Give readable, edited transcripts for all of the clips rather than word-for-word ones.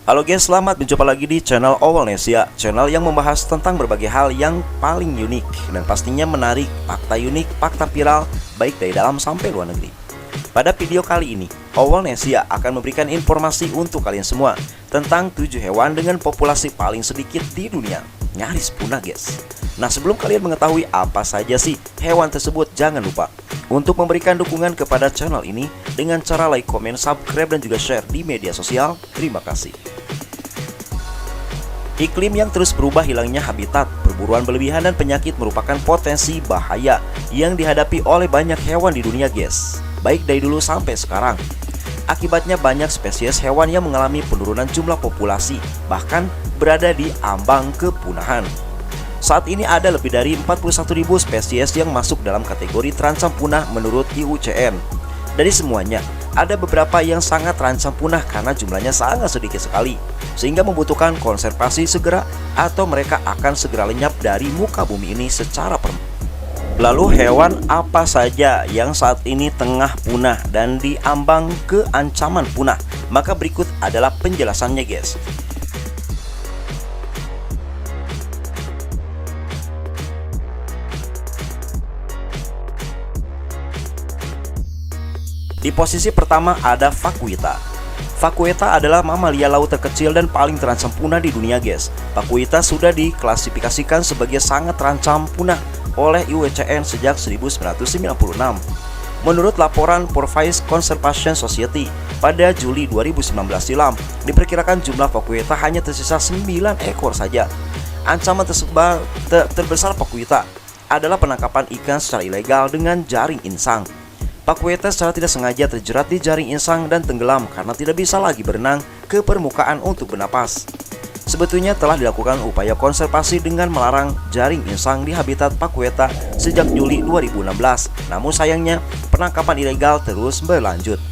Halo guys, selamat berjumpa lagi di channel Owlnesia, channel yang membahas tentang berbagai hal yang paling unik dan pastinya menarik, fakta unik, fakta viral, baik dari dalam sampai luar negeri. Pada video kali ini, Owlnesia akan memberikan informasi untuk kalian semua tentang 7 hewan dengan populasi paling sedikit di dunia, nyaris punah guys. Nah, sebelum kalian mengetahui apa saja sih hewan tersebut, jangan lupa untuk memberikan dukungan kepada channel ini dengan cara like, komen, subscribe, dan juga share di media sosial. Terima kasih. Iklim yang terus berubah, hilangnya habitat, perburuan berlebihan, dan penyakit merupakan potensi bahaya yang dihadapi oleh banyak hewan di dunia guys, baik dari dulu sampai sekarang. Akibatnya banyak spesies hewan yang mengalami penurunan jumlah populasi, bahkan berada di ambang kepunahan. Saat ini ada lebih dari 41.000 spesies yang masuk dalam kategori terancam punah menurut IUCN. Dari semuanya, ada beberapa yang sangat terancam punah karena jumlahnya sangat sedikit sekali, sehingga membutuhkan konservasi segera atau mereka akan segera lenyap dari muka bumi ini secara permanen. Lalu hewan apa saja yang saat ini tengah punah dan diambang ke ancaman punah? Maka berikut adalah penjelasannya guys. Di posisi pertama ada vakuita. Vakuita adalah mamalia laut terkecil dan paling terancam punah di dunia guys. Vakuita sudah diklasifikasikan sebagai sangat terancam punah oleh IUCN sejak 1996. Menurut laporan Forest Conservation Society pada Juli 2019 silam, diperkirakan jumlah vakuita hanya tersisa 9 ekor saja. Ancaman terbesar vakuita adalah penangkapan ikan secara ilegal dengan jaring insang. Vakuita secara tidak sengaja terjerat di jaring insang dan tenggelam karena tidak bisa lagi berenang ke permukaan untuk bernapas. Sebetulnya telah dilakukan upaya konservasi dengan melarang jaring insang di habitat vakuita sejak Juli 2016. Namun sayangnya penangkapan ilegal terus berlanjut.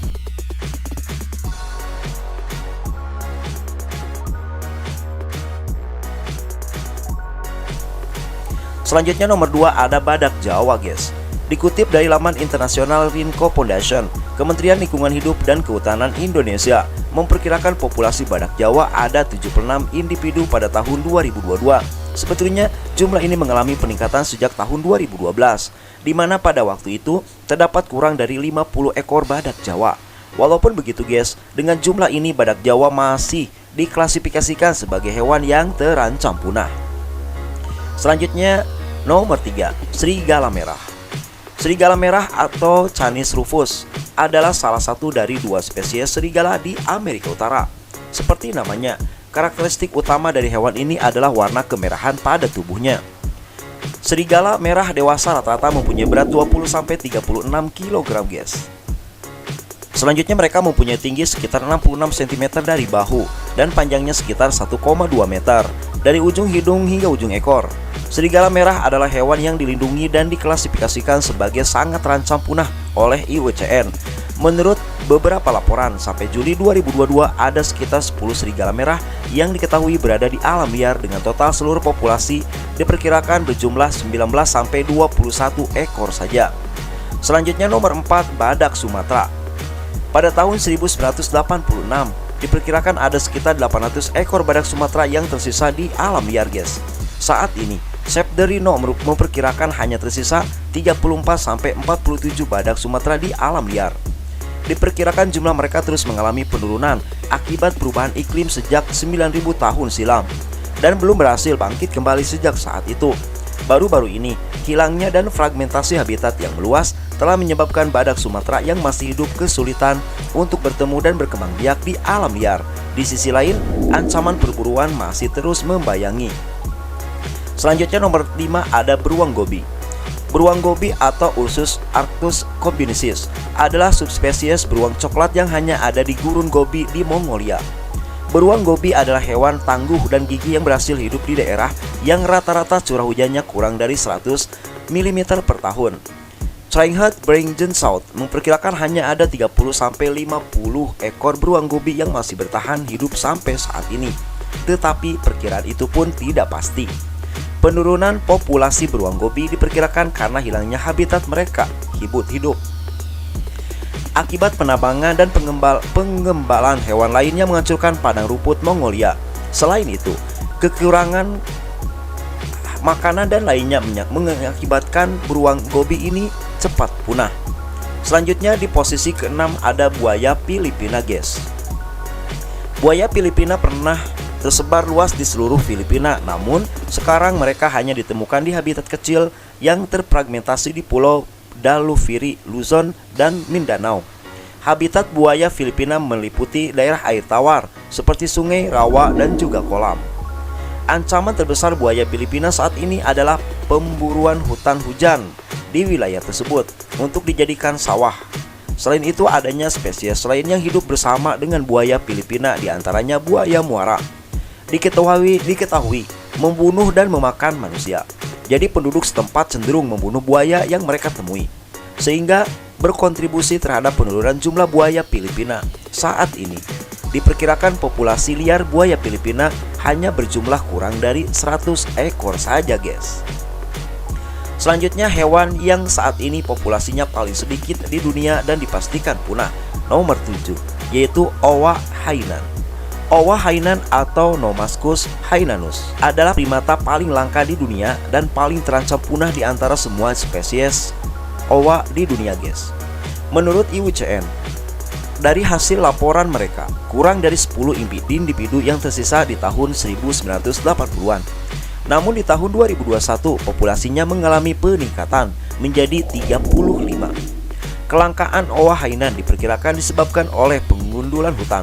Selanjutnya nomor 2 ada badak Jawa guys. Dikutip dari laman International Rinco Foundation, Kementerian Lingkungan Hidup dan Kehutanan Indonesia memperkirakan populasi badak Jawa ada 76 individu pada tahun 2022. Sebetulnya jumlah ini mengalami peningkatan sejak tahun 2012, di mana pada waktu itu terdapat kurang dari 50 ekor badak Jawa. Walaupun begitu guys, dengan jumlah ini badak Jawa masih diklasifikasikan sebagai hewan yang terancam punah. Selanjutnya nomor 3, serigala merah. Serigala merah atau Canis rufus adalah salah satu dari 2 spesies serigala di Amerika Utara. Seperti namanya, karakteristik utama dari hewan ini adalah warna kemerahan pada tubuhnya. Serigala merah dewasa rata-rata mempunyai berat 20-36 kg guys. Selanjutnya mereka mempunyai tinggi sekitar 66 cm dari bahu dan panjangnya sekitar 1,2 meter dari ujung hidung hingga ujung ekor. Serigala merah adalah hewan yang dilindungi dan diklasifikasikan sebagai sangat terancam punah oleh IUCN. Menurut beberapa laporan, sampai Juli 2022 ada sekitar 10 serigala merah yang diketahui berada di alam liar dengan total seluruh populasi diperkirakan berjumlah 19-21 ekor saja. Selanjutnya nomor 4, badak Sumatera. Pada tahun 1986, diperkirakan ada sekitar 800 ekor badak Sumatera yang tersisa di alam liar guys. Saat ini, Save the Rhino memperkirakan hanya tersisa 34-47 badak Sumatera di alam liar. Diperkirakan jumlah mereka terus mengalami penurunan akibat perubahan iklim sejak 9.000 tahun silam dan belum berhasil bangkit kembali sejak saat itu. Baru-baru ini, hilangnya dan fragmentasi habitat yang meluas telah menyebabkan badak Sumatera yang masih hidup kesulitan untuk bertemu dan berkembang biak di alam liar. Di sisi lain, ancaman perburuan masih terus membayangi. Selanjutnya nomor 5 ada beruang gobi. Beruang gobi atau Ursus arctos combinensis adalah subspesies beruang coklat yang hanya ada di gurun Gobi di Mongolia. Beruang gobi adalah hewan tangguh dan gigih yang berhasil hidup di daerah yang rata-rata curah hujannya kurang dari 100 mm per tahun. Tringhut Beringen South memperkirakan hanya ada 30-50 ekor beruang gobi yang masih bertahan hidup sampai saat ini. Tetapi perkiraan itu pun tidak pasti. Penurunan populasi beruang gobi diperkirakan karena hilangnya habitat mereka hidup. Akibat penambangan dan pengembalan hewan lainnya menghancurkan padang rumput Mongolia. Selain itu, kekurangan makanan dan lainnya mengakibatkan beruang gobi ini cepat punah. Selanjutnya di posisi ke-6 ada buaya Filipina, guys. Buaya Filipina pernah tersebar luas di seluruh Filipina, namun sekarang mereka hanya ditemukan di habitat kecil yang terfragmentasi di Pulau Dalufiri, Luzon, dan Mindanao. Habitat buaya Filipina meliputi daerah air tawar seperti sungai, rawa, dan juga kolam. Ancaman terbesar buaya Filipina saat ini adalah pemburuan hutan hujan di wilayah tersebut untuk dijadikan sawah. Selain itu adanya spesies lain yang hidup bersama dengan buaya Filipina, diantaranya buaya muara. Diketahui membunuh dan memakan manusia. Jadi penduduk setempat cenderung membunuh buaya yang mereka temui, sehingga berkontribusi terhadap penurunan jumlah buaya Filipina. Saat ini diperkirakan populasi liar buaya Filipina hanya berjumlah kurang dari 100 ekor saja, guys. Selanjutnya hewan yang saat ini populasinya paling sedikit di dunia dan dipastikan punah, nomor 7, yaitu owa hainan. Owa hainan atau Nomascus hainanus adalah primata paling langka di dunia dan paling terancam punah di antara semua spesies owa di dunia, guys. Menurut IUCN, dari hasil laporan mereka, kurang dari 10 individu yang tersisa di tahun 1980-an. Namun di tahun 2021 populasinya mengalami peningkatan menjadi 35. Kelangkaan owa hainan diperkirakan disebabkan oleh pengundulan hutan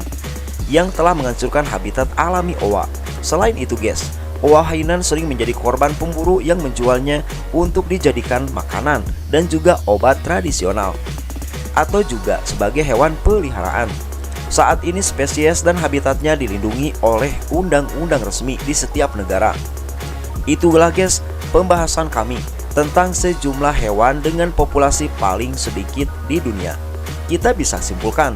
yang telah menghancurkan habitat alami owa. Selain itu, guys, owa hainan sering menjadi korban pemburu yang menjualnya untuk dijadikan makanan dan juga obat tradisional, atau juga sebagai hewan peliharaan. Saat ini spesies dan habitatnya dilindungi oleh undang-undang resmi di setiap negara. Itulah, guys, pembahasan kami tentang sejumlah hewan dengan populasi paling sedikit di dunia. Kita bisa simpulkan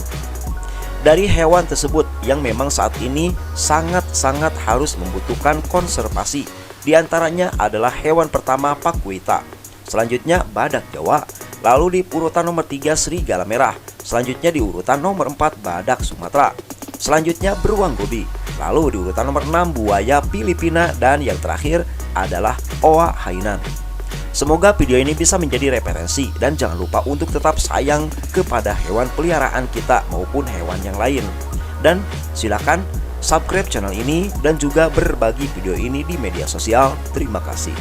dari hewan tersebut yang memang saat ini sangat-sangat harus membutuhkan konservasi. Di antaranya adalah hewan pertama Pakuita, selanjutnya badak Jawa, lalu di urutan nomor 3 serigala merah, selanjutnya di urutan nomor 4 badak Sumatera, selanjutnya beruang gobi, lalu di urutan nomor 6 buaya Filipina, dan yang terakhir adalah owa hainan. Semoga video ini bisa menjadi referensi dan jangan lupa untuk tetap sayang kepada hewan peliharaan kita maupun hewan yang lain. Dan silakan subscribe channel ini dan juga berbagi video ini di media sosial. Terima kasih.